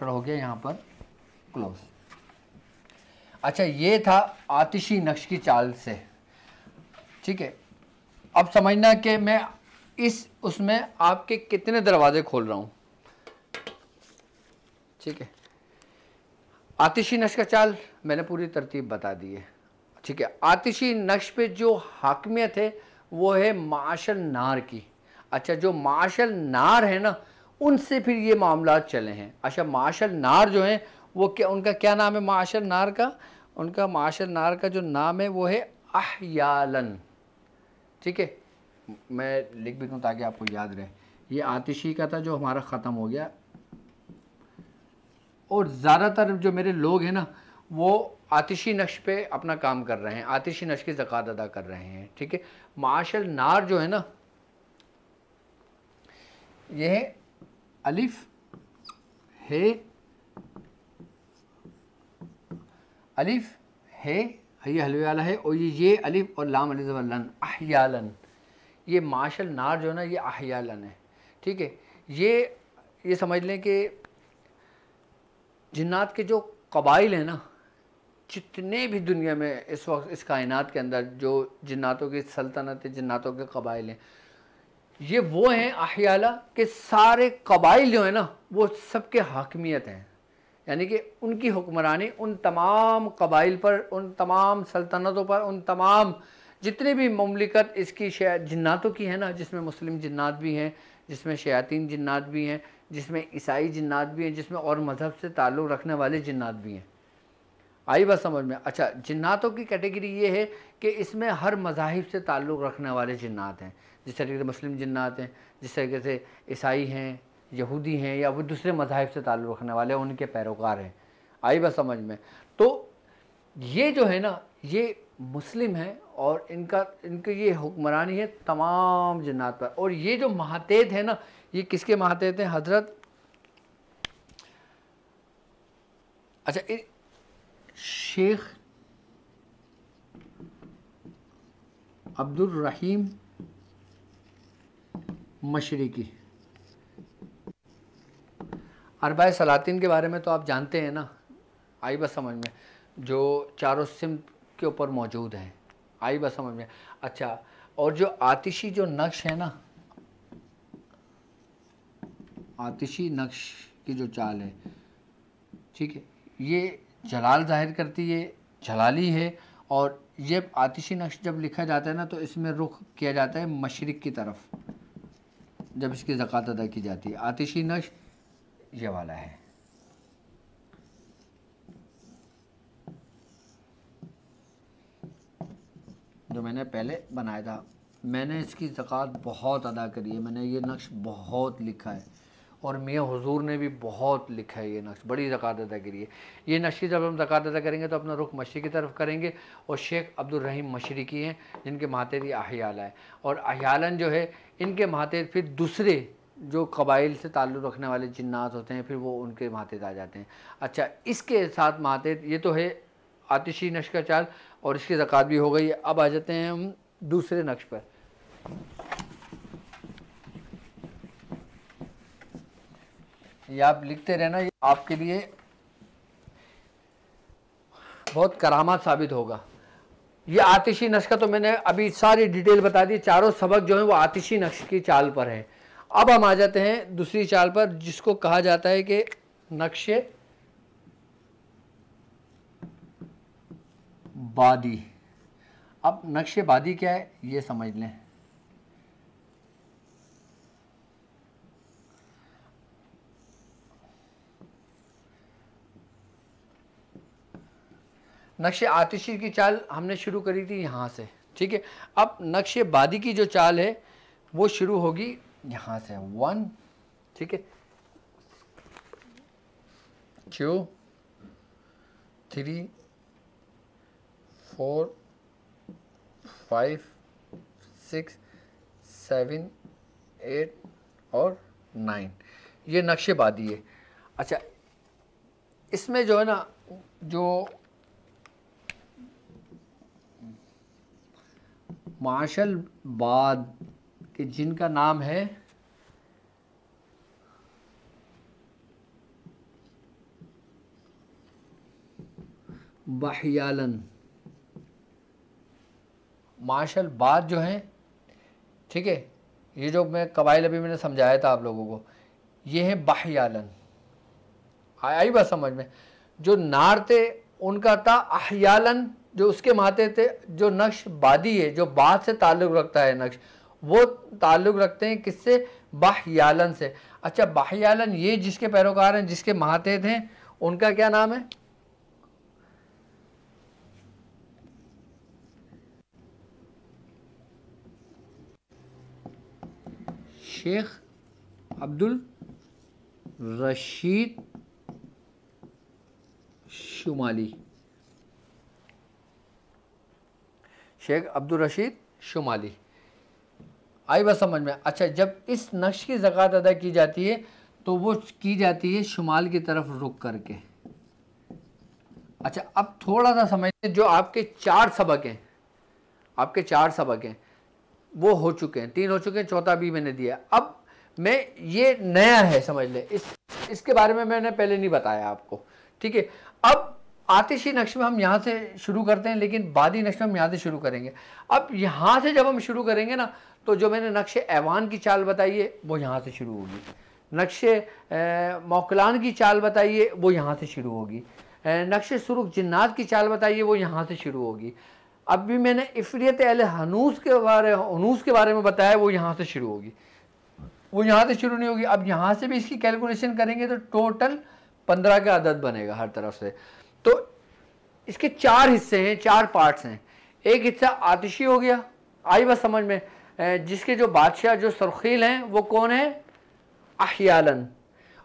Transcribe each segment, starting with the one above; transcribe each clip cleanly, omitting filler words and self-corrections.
Chapter हो गया यहाँ पर क्लोज। अच्छा, ये था आतिशी नक्श की चाल से, ठीक है। अब समझना कि मैं उसमें आपके कितने दरवाजे खोल रहा हूँ, ठीक है। आतिशी नक्श का चाल मैंने पूरी तरतीब बता दी है, ठीक है। आतिशी नक्श पे जो हाकमियत है वो है माशल नार की। अच्छा, जो माशल नार है ना, उनसे फिर ये मामलात चले हैं। अच्छा, माशल नार जो है वो क्या, उनका क्या नाम है माशल नार का? उनका माशल नार का जो नाम है वो है अहयालन, ठीक है। मैं लिख भी दूँ ताकि आपको याद रहे। ये आतिशी का था जो हमारा ख़त्म हो गया, और ज़्यादातर जो मेरे लोग हैं ना वो आतिशी नक्श पे अपना काम कर रहे हैं, आतिशी नक्श की ज़कात अदा कर रहे हैं, ठीक है। माशल नार जो है ना, ये है अलिफ है, अलिफ है, ये हलवे वाला है, और ये अलिफ और लाम अलिफ लन, अहयालन। ये माशल नार जो है ना ये अहयालन है, ठीक है। ये समझ लें कि जिन्नात के जो कबाइल हैं ना, जितने भी दुनिया में इस वक्त इस कायनात के अंदर जो जिन्नातों की सल्तनत है, जिन्नातों के कबाइल हैं, ये वो हैं अहयाला के सारे कबाइल जो है ना वो सबके हाकमियत हैं, यानी कि उनकी हुक्मरानी उन तमाम कबाइल पर, उन तमाम सल्तनतों पर, उन तमाम जितने भी ममलिकत इसकी जिन्नातों की है ना, जिसमें मुस्लिम जिन्नात भी हैं, जिसमें शयातीन जिन्नात भी हैं, जिसमें ईसाई जिन्नात भी हैं, जिसमें और मज़हब से ताल्लुक़ रखने वाले जिन्नात भी हैं। आई बात समझ में? अच्छा, जिन्नातों की कैटेगरी ये है कि इसमें हर मज़ाहिब से ताल्लुक़ रखने वाले जिन्नात हैं। जिस तरीके से मुस्लिम जिन्नात हैं, जिस तरीके से ईसाई हैं, यहूदी हैं, या वो दूसरे मज़ाहिब से ताल्लुक़ रखने वाले उनके पैरोकार हैं। आई बात समझ में? तो ये जो है ना ये मुस्लिम हैं, और इनकी ये हुक्मरानी है तमाम जिन्नात पर। और ये जो महातेत है ना, ये किसके महातेत हैं? हज़रत अच्छा शेख अब्दुल रहीम मशरिकी। अरबाए सलातीन के बारे में तो आप जानते हैं ना, आई बस समझ में, जो चारों सिमत के ऊपर मौजूद हैं। आई बस समझ में? अच्छा, और जो आतिशी जो नक्श है ना, आतिशी नक्श की जो चाल है, ठीक है, ये जलाल ज़ाहिर करती है, जलाली है। और ये आतिशी नक्श जब लिखा जाता है ना तो इसमें रुख किया जाता है मशरिक़ की तरफ, जब इसकी ज़कात अदा की जाती है। आतिशी नक्श ये वाला है, जो मैंने पहले बनाया था। मैंने इसकी ज़कात बहुत अदा करी है, मैंने ये नक्श बहुत लिखा है, और मियाँ हुजूर ने भी बहुत लिखा है ये नक्श, बड़ी ज़कात अदा करी है। ये नक्श की जब हम ज़कात अदा करेंगे तो अपना रुख मशरिक़ की तरफ करेंगे। और शेख अब्दुल रहीम मशरिकी हैं जिनके मातेर ये अहयाला है, और अहयालन जो है इनके मातेर फिर दूसरे जो कबाइल से ताल्लुक़ रखने वाले जिन्नात होते हैं, फिर वो उनके मातेर आ जाते हैं। अच्छा, इसके साथ मातेर ये तो है आतिशी नक्श का चाल, और इसकी ज़कात भी हो गई। अब आ जाते हैं हम दूसरे नक्श पर। ये आप लिखते रहना, ये आपके लिए बहुत करामात साबित होगा। ये आतिशी नक्श का तो मैंने अभी सारी डिटेल बता दी, चारों सबक जो है वो आतिशी नक्श की चाल पर है। अब हम आ जाते हैं दूसरी चाल पर, जिसको कहा जाता है कि नक्शे बादी। अब नक्शे बादी क्या है ये समझ लें। नक्शे आतिशी की चाल हमने शुरू करी थी यहाँ से, ठीक है। अब नक्शे बादी की जो चाल है वो शुरू होगी यहाँ से, 1, ठीक है, 2, 3, 4, 5, 6, 7, 8 और 9, ये नक्शे बादी है। अच्छा, इसमें जो है ना, जो माशल बाद के जिनका नाम है बहयालन। मार्शल बाद जो है, ठीक है, ये जो मैं कबाइल अभी मैंने समझाया था आप लोगों को, ये है बहयालन। आई बात समझ में? जो नार थे उनका था अहयालन, जो उसके माते थे। जो नक्श बादी है, जो बाद से ताल्लुक़ रखता है नक्श, वो ताल्लुक़ रखते हैं किससे? बहयालन से। अच्छा, बहयालन ये जिसके पैरोकार हैं, जिसके माते थे, उनका क्या नाम है? शेख अब्दुल रशीद शुमाली। शेख अब्दुल रशीद शुमाली। आई बात समझ में? अच्छा, जब इस नक्श की ज़कात अदा की जाती है तो वो की जाती है शुमाल की तरफ रुख करके। अच्छा, अब थोड़ा सा समझते, जो आपके 4 सबक हैं, आपके 4 सबक हैं वो हो चुके हैं, 3 हो चुके हैं, चौथा भी मैंने दिया। अब मैं, ये नया है समझ ले, इसके बारे में मैंने पहले नहीं बताया आपको, ठीक है। अब आतिशी नक्श में हम यहाँ से शुरू करते हैं, लेकिन बादी नक्श में हम यहाँ से शुरू करेंगे। अब यहाँ से जब हम शुरू करेंगे ना, तो जो मैंने नक्शे ऐवान की चाल बताई है वो यहाँ से शुरू होगी, नक्शे मौकलान की चाल बताई है वो यहाँ से शुरू होगी, नक्शे सुरुख जिन्नात की चाल बताई है वो यहाँ से शुरू होगी। अब भी मैंने इफ़रियत अहले हनूस के बारे में बताया, वो यहाँ से शुरू होगी, वो यहाँ से शुरू नहीं होगी। अब यहाँ से भी इसकी कैलकुलेशन करेंगे तो टोटल 15 का अदद बनेगा हर तरफ से। तो इसके 4 हिस्से हैं, 4 पार्ट्स हैं। एक हिस्सा आतिशी हो गया, आई बस समझ में, जिसके जो बादशाह जो सरखील हैं वो कौन है? अहयालन।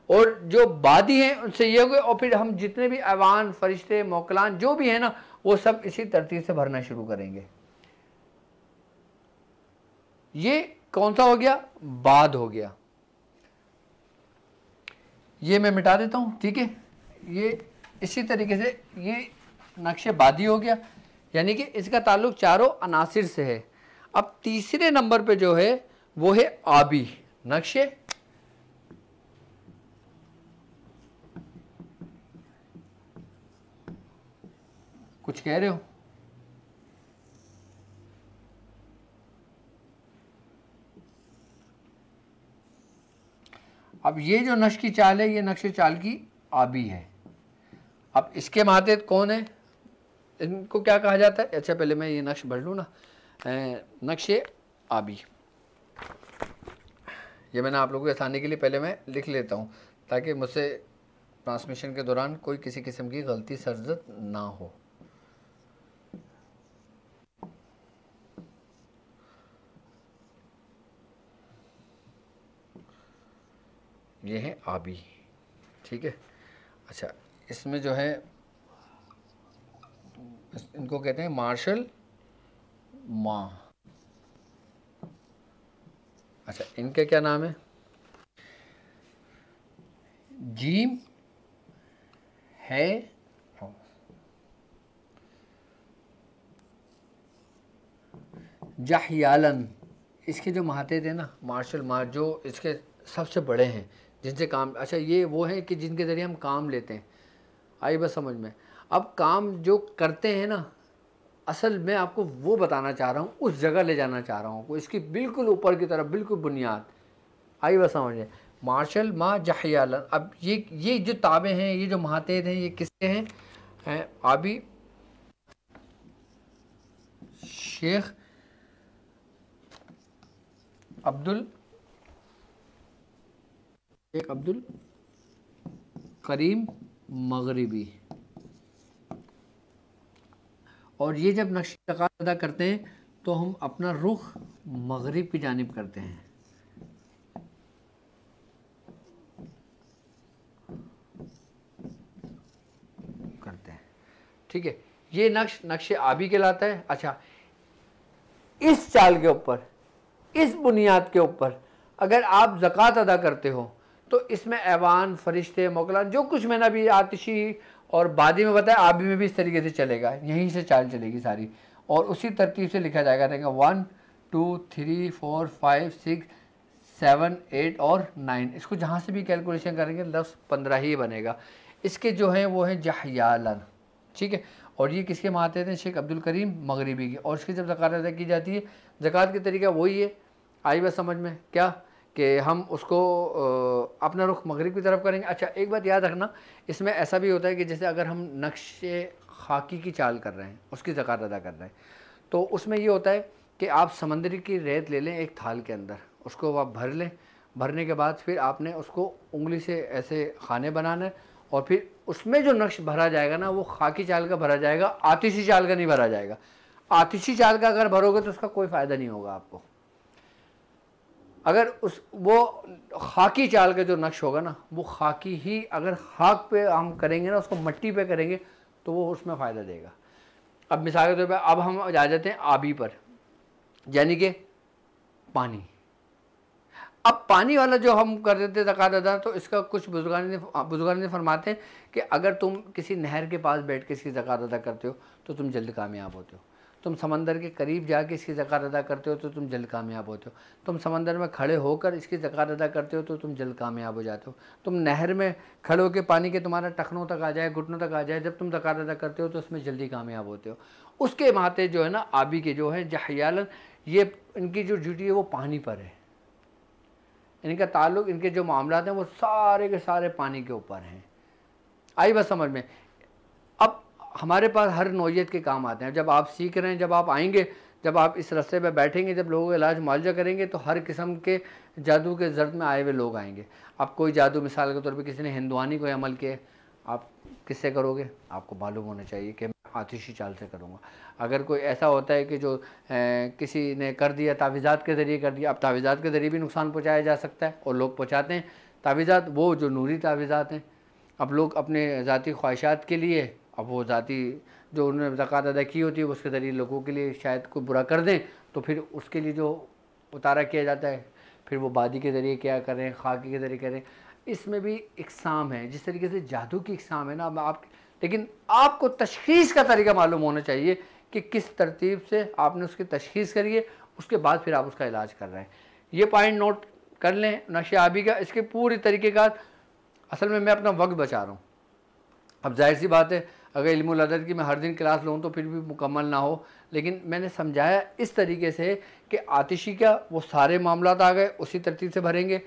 और जो बादी हैं उनसे ये हो गए, और फिर हम जितने भी अवान, फरिश्ते, मोकलान जो भी हैं ना, वो सब इसी तरतीब से भरना शुरू करेंगे। ये कौन सा हो गया? बाद हो गया। ये मैं मिटा देता हूं, ठीक है। ये इसी तरीके से ये नक्शे बादी हो गया, यानी कि इसका ताल्लुक चारों अनासिर से है। अब तीसरे नंबर पे जो है वो है आबी नक्शे। कुछ कह रहे हो? अब ये जो नक्श की चाल है, ये नक्श चाल की आबी है। अब इसके मातेहत कौन है? इनको क्या कहा जाता है? अच्छा, पहले मैं ये नक्श बढ़ लूँ ना, नक्शे आबी। ये मैंने आप लोगों के आसानी के लिए पहले मैं लिख लेता हूँ, ताकि मुझसे ट्रांसमिशन के दौरान कोई किसी किस्म की गलती सरजद ना हो। ये है आबी, ठीक है। अच्छा, इसमें जो है इनको कहते हैं मार्शल माँ। अच्छा, इनके क्या नाम है? जीम है जहयालन। इसके जो महाते थे ना, मार्शल माँ, जो इसके सबसे बड़े हैं, जिनसे काम, अच्छा ये वो हैं कि जिनके ज़रिए हम काम लेते हैं। आई बस समझ में? अब काम जो करते हैं ना, असल में आपको वो बताना चाह रहा हूँ, उस जगह ले जाना चाह रहा हूँ, इसकी बिल्कुल ऊपर की तरफ, बिल्कुल बुनियाद। आई बस समझ में? मार्शल माँ जहयालन। अब ये जो ताबे हैं, ये जो महातेद हैं, ये किसके हैं? आबी शेख अब्दुल करीम मगरिबी। और ये जब नक्श ज़कात अदा करते हैं तो हम अपना रुख मगरिब की जानिब करते हैं। ठीक है, ये नक्श आबी कहलाता है। अच्छा, इस चाल के ऊपर, इस बुनियाद के ऊपर अगर आप ज़कात अदा करते हो तो इसमें ऐवान, फरिश्ते, मोकलान, जो कुछ मैंने अभी आतिशी और बादी में बताया, आबी में भी इस तरीके से चलेगा, यहीं से चाल चलेगी सारी, और उसी तरतीब से लिखा जाएगा। देखा 1 2 3 4 5 6 7 8 और 9, इसको जहाँ से भी कैलकुलेशन करेंगे लफ्ज़ 15 ही बनेगा। इसके जो हैं वो हैं जहयालन, ठीक है। और ये किसके माते थे? शेख अब्दुल करीम मगरिबी की। और इसकी जब ज़कात अदा की जाती है, ज़कात का तरीका वही है, आई बस समझ में क्या, कि हम उसको अपना रुख मगरिब की तरफ करेंगे। अच्छा एक बात याद रखना, इसमें ऐसा भी होता है कि जैसे अगर हम नक्शे खाकी की चाल कर रहे हैं, उसकी ज़कात अदा कर रहे हैं, तो उसमें ये होता है कि आप समंदरी की रेत ले लें एक थाल के अंदर, उसको आप भर लें। भरने के बाद फिर आपने उसको उंगली से ऐसे खाने बनाना है, और फिर उसमें जो नक्श भरा जाएगा ना, वो खाकी चाल का भरा जाएगा, आतिशी चाल का नहीं भरा जाएगा। आतिशी चाल का अगर भरोगे तो उसका कोई फ़ायदा नहीं होगा आपको। अगर उस वो खाकी चाल का जो नक्श होगा ना, वो खाकी ही अगर खाक पे हम करेंगे ना, उसको मट्टी पे करेंगे, तो वो उसमें फ़ायदा देगा। अब मिसाल के तौर पर अब हम आ जाते हैं आबी पर, यानी कि पानी। अब पानी वाला जो हम कर देते ज़कात अदा, तो इसका कुछ बुजुर्गान ने फरमाते हैं कि अगर तुम किसी नहर के पास बैठ के इसकी ज़कात अदा करते हो तो तुम जल्द कामयाब होते हो। तुम समंदर के करीब जाके इसकी ज़कात अदा करते हो तो तुम जल्द कामयाब होते हो। तुम समंदर में खड़े होकर इसकी ज़कात अदा करते हो तो तुम जल्द कामयाब हो जाते हो। तुम नहर में खड़े होकर पानी के तुम्हारा टखनों तक आ जाए, घुटनों तक आ जाए, जब तुम ज़कात अदा करते हो तो उसमें जल्दी कामयाब होते हो। उसके माते जो है ना, आबी के जो है जहयालन, ये इनकी जो ड्यूटी है वो पानी पर है। इनका ताल्लुक़, इनके जो मामलात हैं वो सारे के सारे पानी के ऊपर हैं। आई बस समझ में। अब हमारे पास हर नौइयत के काम आते हैं। जब आप सीख रहे हैं, जब आप आएंगे, जब आप इस रस्ते पे बैठेंगे, जब लोगों का इलाज मुआवजा करेंगे, तो हर किस्म के जादू के ज़र्द में आए हुए लोग आएंगे। अब कोई जादू मिसाल के तौर पे किसी ने हिंदुआनी कोई अमल किए, आप किससे करोगे? आपको मालूम होना चाहिए कि मैं आतिशी चाल से करूँगा। अगर कोई ऐसा होता है कि जो किसी ने कर दिया, तावीज़ात के ज़रिए कर दिया, अब तावीज़ात के ज़रिए भी नुकसान पहुँचाया जा सकता है, और लोग पहुँचाते हैं तावीज़ात, वो जो नूरी तावीज़ात हैं। अब लोग अपने ज़ाती ख्वाहिशात के लिए, अब वो ज़ाती जो उन्होंने ज़कात अदा की होती है उसके ज़रिए लोगों के लिए शायद कोई बुरा कर दें, तो फिर उसके लिए जो उतारा किया जाता है, फिर वो बादी के ज़रिए क्या करें, खाकी के ज़रिए करें। इसमें भी इक़साम है, जिस तरीके से जादू की इक़साम है ना। अब आप, लेकिन आपको तशख़ीस का तरीका मालूम होना चाहिए कि किस तरतीब से आपने उसकी तशख़ीस करी है, उसके बाद फिर आप उसका इलाज कर रहे हैं। ये पॉइंट नोट कर लें नक्शे आबी का। इसके पूरी तरीक़ेकार, असल में मैं अपना वक्त बचा रहा हूँ। अब जाहिर सी बात है, अगर इल्मुल अदद की मैं हर दिन क्लास लूँ तो फिर भी मुकम्मल ना हो, लेकिन मैंने समझाया इस तरीके से कि आतिशी का वो सारे मामलात आ गए, उसी तरतीब से भरेंगे।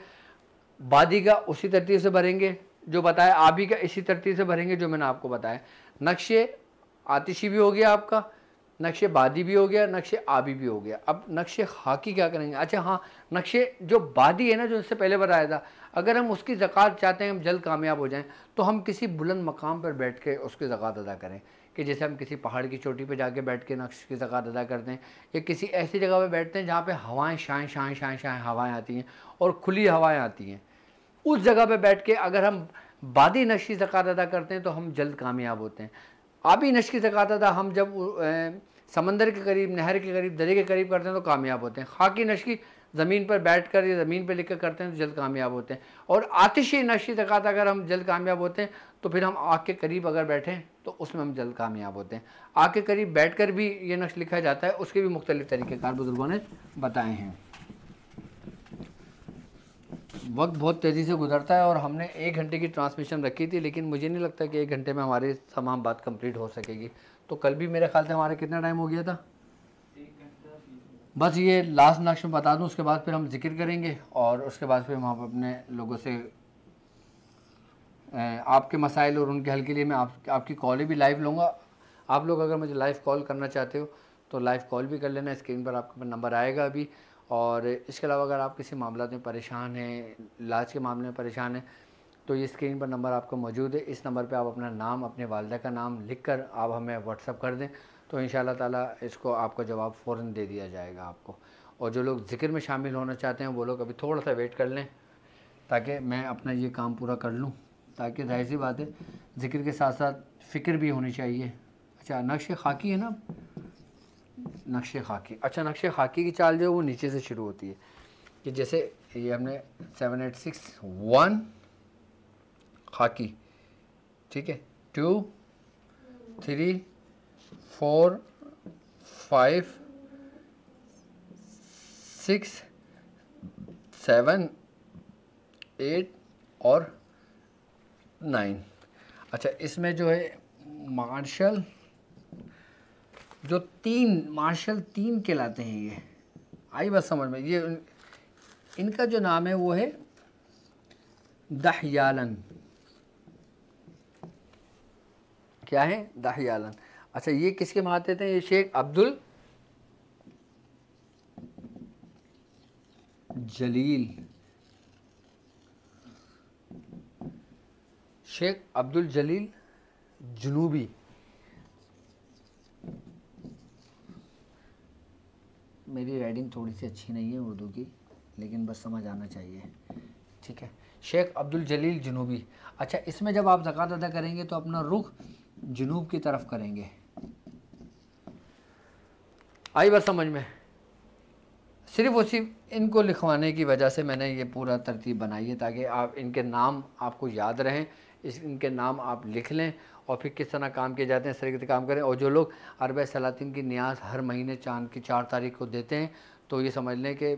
बादी का उसी तरतीब से भरेंगे जो बताया, आबी का इसी तरतीब से भरेंगे जो मैंने आपको बताया। नक्शे आतिशी भी हो गया आपका, नक्शे बादी भी हो गया, नक्शे आबी भी हो गया। अब नक्शे खाकी क्या करेंगे? अच्छा हाँ, नक्शे जो बादी है ना, जो इससे पहले बताया था, अगर हम उसकी ज़कात चाहते हैं, हम जल्द कामयाब हो जाएं, तो हम किसी बुलंद मकाम पर बैठ के उसकी ज़कात अदा करें। कि जैसे हम किसी पहाड़ की चोटी पर जाके बैठ के नक्श की ज़कात अदा करते हैं, या किसी ऐसी जगह पर बैठते हैं जहाँ पर हवाएँ शाएँ शाएँ शाएँ शाएँ हवाएँ आती हैं और खुली हवाएँ आती हैं। उस जगह पे बैठ के अगर हम बादी नक्श की ज़कात अदा करते हैं तो हम जल्द कामयाब होते हैं। आबी नक्श की ज़कात अदा हम जब समंदर के करीब, नहर के करीब, दरिया के करीब करते हैं तो कामयाब होते हैं। खाकी नक्श की ज़मीन पर बैठ कर या ज़मीन पर लिख कर करते हैं तो जल्द कामयाब होते हैं। और आतिशी नक्श की ज़कात अगर हम जल्द कामयाब होते हैं तो फिर हम आग के करीब अगर बैठें तो उसमें हम जल्द कामयाब होते हैं। आग के करीब बैठ कर भी ये नक्श लिखा जाता है, उसके भी मुख्तलिफ़ तरीक़ेकार बुज़ुर्गों ने बताए हैं। वक्त बहुत तेज़ी से गुजरता है और हमने 1 घंटे की ट्रांसमिशन रखी थी, लेकिन मुझे नहीं लगता कि 1 घंटे में हमारी तमाम बात कंप्लीट हो सकेगी। तो कल भी मेरे ख्याल से हमारा कितना टाइम हो गया था? 1 घंटा। बस ये लास्ट नक्श में बता दूं, उसके बाद फिर हम जिक्र करेंगे और उसके बाद फिर हम अपने लोगों से आपके मसाइल और उनके हल के लिए मैं आपकी कॉलें भी लाइव लूँगा। आप लोग अगर मुझे लाइव कॉल करना चाहते हो तो लाइव कॉल भी कर लेना, स्क्रीन पर आपका नंबर आएगा अभी। और इसके अलावा अगर आप किसी मामला में परेशान हैं, इलाज के मामले में परेशान हैं, तो ये स्क्रीन पर नंबर आपको मौजूद है। इस नंबर पे आप अपना नाम, अपने वालिदा का नाम लिख कर आप हमें व्हाट्सअप कर दें, तो इंशाअल्लाह ताला इसको आपका जवाब फ़ौरन दे दिया जाएगा आपको। और जो लोग ज़िक्र में शामिल होना चाहते हैं वो लोग अभी थोड़ा सा वेट कर लें, ताकि मैं अपना ये काम पूरा कर लूँ, ताकि जाहिर सी बात है ज़िक्र के साथ साथ फ़िक्र भी होनी चाहिए। अच्छा, नक्शे खाकी है ना, नक्शे खाकी। अच्छा, नक्शे खाकी की चाल जो है वो नीचे से शुरू होती है, कि जैसे ये हमने 7-8-6-1 खाकी, ठीक है, 2 3 4 5 6 7 8 और 9। अच्छा, इसमें जो है मार्शल जो तीन मार्शल तीन कहलाते हैं, ये आई बस समझ में। ये इनका जो नाम है वो है दहयालन। क्या है? दहयालन। अच्छा, ये किसके माते थे? ये शेख अब्दुल जलील, शेख अब्दुल जलील जुनूबी। मेरी राइटिंग थोड़ी सी अच्छी नहीं है उर्दू की, लेकिन बस समझ आना चाहिए, ठीक है। शेख अब्दुल जलील जुनूबी। अच्छा, इसमें जब आप ज़कात अदा करेंगे तो अपना रुख जुनूब की तरफ करेंगे। आई बात समझ में? सिर्फ और सिर्फ इनको लिखवाने की वजह से मैंने ये पूरा तरतीब बनाई है, ताकि आप इनके नाम आपको याद रहें, इनके नाम आप लिख लें और फिर किस तरह काम किए जाते हैं इस तरीके से काम करें। और जो लोग अरबा सलातीन की न्याज हर महीने चांद की 4 तारीख को देते हैं तो ये समझ लें कि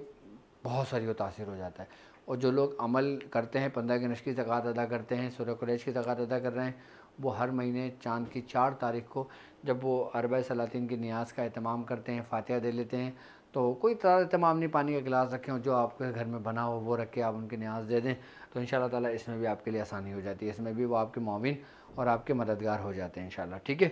बहुत सारी वो तासीर हो जाता है। और जो लोग अमल करते हैं, 15 गिनश की ज़कात अदा करते हैं, सूरह कुरैश की ज़कात अदा कर रहे हैं, वो हर महीने चांद की 4 तारीख को जब वो अरबा सलातीन की न्याज का एहतमाम करते हैं, फातिहा दे लेते हैं, तो कोई तरह एहतमाम नहीं, पानी का गिलास रखें और जो आपके घर में बना हो वो रख के आप उनकी न्याज दे दें, तो इंशाअल्लाह ताला इसमें भी आपके लिए आसानी हो जाती है। इसमें भी वो आपके मुआविन और आपके मददगार हो जाते हैं इंशाअल्लाह, ठीक है।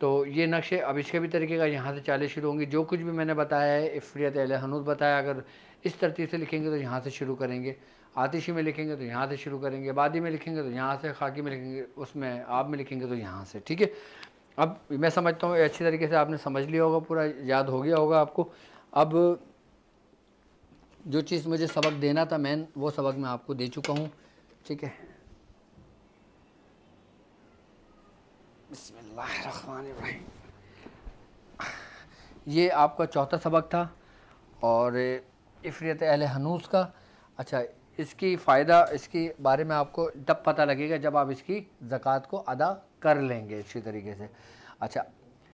तो ये नक्शे अब इसके भी तरीके का यहाँ से चालें शुरू होंगी। जो कुछ भी मैंने बताया है, इफ़रियत अहले हनूद बताया, अगर इस तरतीब से लिखेंगे तो यहाँ से शुरू करेंगे, आतिशी में लिखेंगे तो यहाँ से शुरू करेंगे, बादी में लिखेंगे तो यहाँ से, खाकी में लिखेंगे, उसमें आप में लिखेंगे तो यहाँ से, ठीक है। अब मैं समझता हूँ अच्छी तरीके से आपने समझ लिया होगा, पूरा याद हो गया होगा आपको। अब जो चीज़ मुझे सबक देना था मैन, वो सबक मैं आपको दे चुका हूँ, ठीक है। बिस्मिल्लाहिर्रहमानिर्रहीम। ये आपका चौथा सबक था और इफ़रियत अहले हनूस का। अच्छा, इसकी फ़ायदा, इसके बारे में आपको तब पता लगेगा जब आप इसकी ज़कात को अदा कर लेंगे अच्छी तरीके से। अच्छा,